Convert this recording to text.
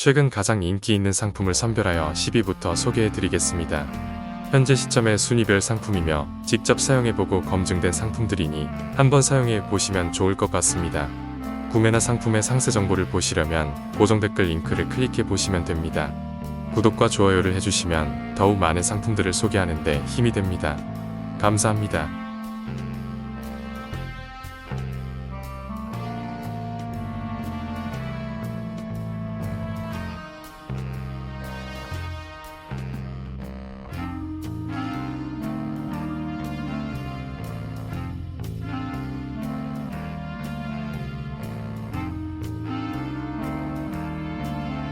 최근 가장 인기 있는 상품을 선별하여 10위부터 소개해드리겠습니다. 현재 시점의 순위별 상품이며 직접 사용해보고 검증된 상품들이니 한번 사용해보시면 좋을 것 같습니다. 구매나 상품의 상세 정보를 보시려면 고정 댓글 링크를 클릭해보시면 됩니다. 구독과 좋아요를 해주시면 더욱 많은 상품들을 소개하는 데 힘이 됩니다. 감사합니다.